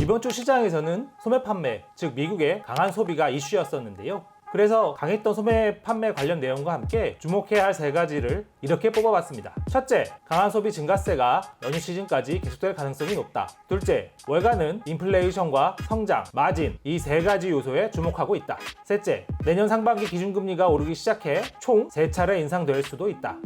이번 주 시장에서는 소매 판매, 즉 미국의 강한 소비가 이슈였었는데요. 그래서 강했던 소매 판매 관련 내용과 함께 주목해야 할 3가지를 이렇게 뽑아봤습니다. 첫째, 강한 소비 증가세가 연휴 시즌까지 계속될 가능성이 높다. 둘째, 월가는 인플레이션과 성장, 마진 이 3가지 요소에 주목하고 있다. 셋째, 내년 상반기 기준금리가 오르기 시작해 총 3차례 인상될 수도 있다.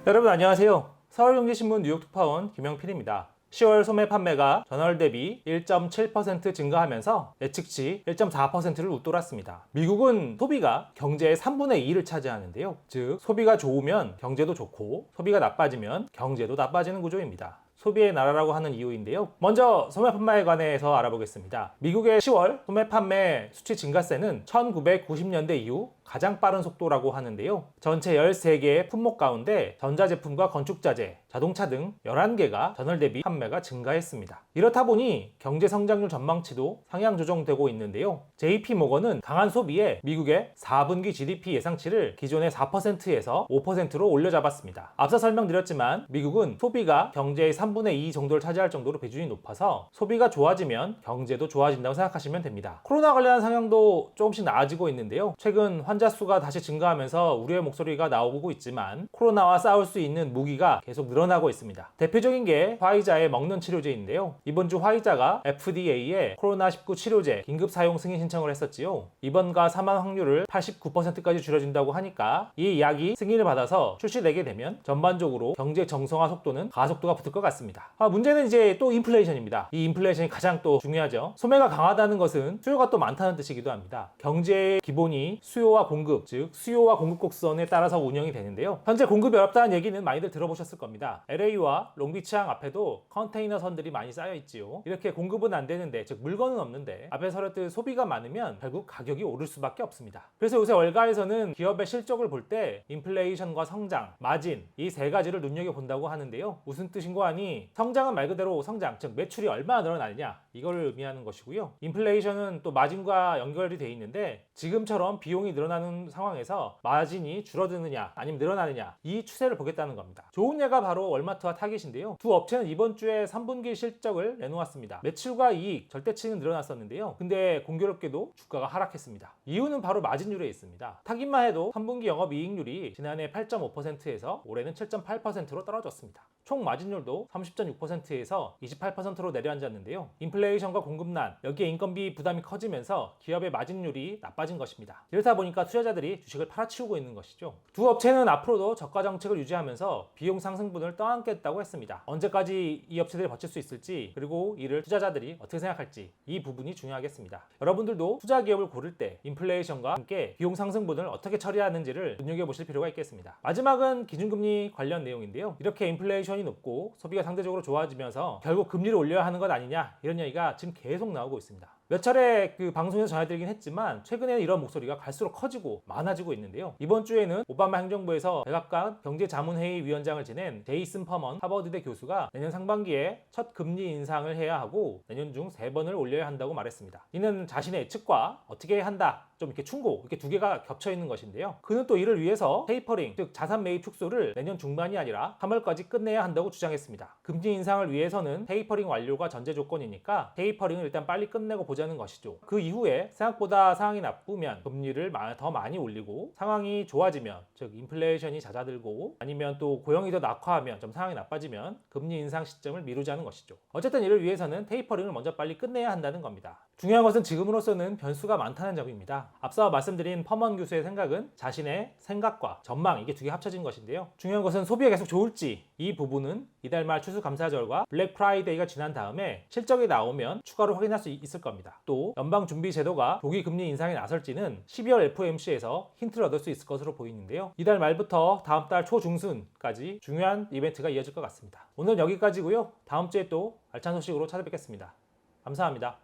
여러분 안녕하세요. 서울경제신문 뉴욕특파원 김영필입니다. 10월 소매 판매가 전월 대비 1.7% 증가하면서 예측치 1.4%를 웃돌았습니다. 미국은 소비가 경제의 3분의 2를 차지하는데요. 즉 소비가 좋으면 경제도 좋고 소비가 나빠지면 경제도 나빠지는 구조입니다. 소비의 나라라고 하는 이유인데요. 먼저 소매 판매에 관해서 알아보겠습니다. 미국의 10월 소매 판매 수치 증가세는 1990년대 이후 가장 빠른 속도라고 하는데요. 전체 13개의 품목 가운데 전자제품과 건축자재, 자동차 등 11개가 전월 대비 판매가 증가했습니다. 이렇다 보니 경제 성장률 전망치도 상향 조정되고 있는데요. JP모건은 강한 소비에 미국의 4분기 GDP 예상치를 기존의 4%에서 5%로 올려잡았습니다. 앞서 설명드렸지만 미국은 소비가 경제의 3분의 2 정도를 차지할 정도로 비중이 높아서 소비가 좋아지면 경제도 좋아진다고 생각하시면 됩니다. 코로나 관련한 상황도 조금씩 나아지고 있는데요. 최근 환자 수가 다시 증가하면서 우려의 목소리가 나오고 있지만 코로나와 싸울 수 있는 무기가 계속 늘어나고 있습니다. 대표적인 게 화이자의 먹는 치료제인데요. 이번 주 화이자가 FDA에 코로나19 치료제 긴급 사용 승인 신청을 했었지요. 입원과 사망 확률을 89%까지 줄여준다고 하니까 이 약이 승인을 받아서 출시되게 되면 전반적으로 경제 정상화 속도는 가속도가 붙을 것 같습니다. 문제는 이제 또 인플레이션입니다. 이 인플레이션이 가장 또 중요하죠. 소매가 강하다는 것은 수요가 또 많다는 뜻이기도 합니다. 경제의 기본이 수요와 공급, 즉 수요와 공급 곡선에 따라서 운영이 되는데요. 현재 공급이 어렵다는 얘기는 많이들 들어보셨을 겁니다. LA와 롱비치항 앞에도 컨테이너 선들이 많이 쌓여 있지요. 이렇게 공급은 안 되는데, 즉 물건은 없는데 앞에 설했듯 소비가 많으면 결국 가격이 오를 수밖에 없습니다. 그래서 요새 월가에서는 기업의 실적을 볼 때 인플레이션과 성장, 마진 이 3가지를 눈여겨본다고 하는데요. 무슨 뜻인고 하니 성장은 말 그대로 성장, 즉 매출이 얼마나 늘어나느냐 이걸 의미하는 것이고요. 인플레이션은 또 마진과 연결이 돼 있는데 지금처럼 비용이 늘어나는 상황에서 마진이 줄어드느냐 아니면 늘어나느냐 이 추세를 보겠다는 겁니다. 좋은 예가 바로 월마트와 타겟인데요. 두 업체는 이번 주에 3분기 실적을 내놓았습니다. 매출과 이익, 절대치는 늘어났었는데요. 근데 공교롭게도 주가가 하락했습니다. 이유는 바로 마진율에 있습니다. 타깃만 해도 3분기 영업이익률이 지난해 8.5%에서 올해는 7.8%로 떨어졌습니다. 총 마진율도 30.6%에서 28%로 내려앉았는데요. 인플레이션과 공급난, 여기에 인건비 부담이 커지면서 기업의 마진율이 나빠진 것입니다. 이렇다 보니까 투자자들이 주식을 팔아치우고 있는 것이죠. 두 업체는 앞으로도 저가 정책을 유지하면서 비용 상승분을 떠안겠다고 했습니다. 언제까지 이 업체들이 버틸 수 있을지, 그리고 이를 투자자들이 어떻게 생각할지 이 부분이 중요하겠습니다. 여러분들도 투자 기업을 고를 때 인플레이션과 함께 비용 상승분을 어떻게 처리하는지를 눈여겨보실 필요가 있겠습니다. 마지막은 기준금리 관련 내용인데요. 이렇게 인플레이션이 높고 소비가 상대적으로 좋아지면서 결국 금리를 올려야 하는 것 아니냐 이런 얘기가 지금 계속 나오고 있습니다. 몇 차례 방송에서 전해드리긴 했지만 최근에는 이런 목소리가 갈수록 커지고 많아지고 있는데요. 이번 주에는 오바마 행정부에서 백악관 경제자문회의 위원장을 지낸 제이슨 퍼먼 하버드대 교수가 내년 상반기에 첫 금리 인상을 해야 하고 내년 중 3번을 올려야 한다고 말했습니다. 이는 자신의 예측과 어떻게 해야 한다 좀 이렇게 충고 이렇게 두 개가 겹쳐 있는 것인데요. 그는 또 이를 위해서 테이퍼링 즉 자산 매입 축소를 내년 중반이 아니라 3월까지 끝내야 한다고 주장했습니다. 금리 인상을 위해서는 테이퍼링 완료가 전제 조건이니까 테이퍼링을 일단 빨리 끝내고 보자는 것이죠. 그 이후에 생각보다 상황이 나쁘면 금리를 더 많이 올리고 상황이 좋아지면 즉 인플레이션이 잦아들고 아니면 또 고용이 더 낙화하면 좀 상황이 나빠지면 금리 인상 시점을 미루자는 것이죠. 어쨌든 이를 위해서는 테이퍼링을 먼저 빨리 끝내야 한다는 겁니다. 중요한 것은 지금으로서는 변수가 많다는 점입니다. 앞서 말씀드린 퍼먼 교수의 생각은 자신의 생각과 전망 이게 두 개 합쳐진 것인데요. 중요한 것은 소비가 계속 좋을지 이 부분은 이달 말 추수감사절과 블랙 프라이데이가 지난 다음에 실적이 나오면 추가로 확인할 수 있을 겁니다. 또 연방준비제도가 조기 금리 인상에 나설지는 12월 FOMC에서 힌트를 얻을 수 있을 것으로 보이는데요. 이달 말부터 다음 달 초중순까지 중요한 이벤트가 이어질 것 같습니다. 오늘 여기까지고요. 다음 주에 또 알찬 소식으로 찾아뵙겠습니다. 감사합니다.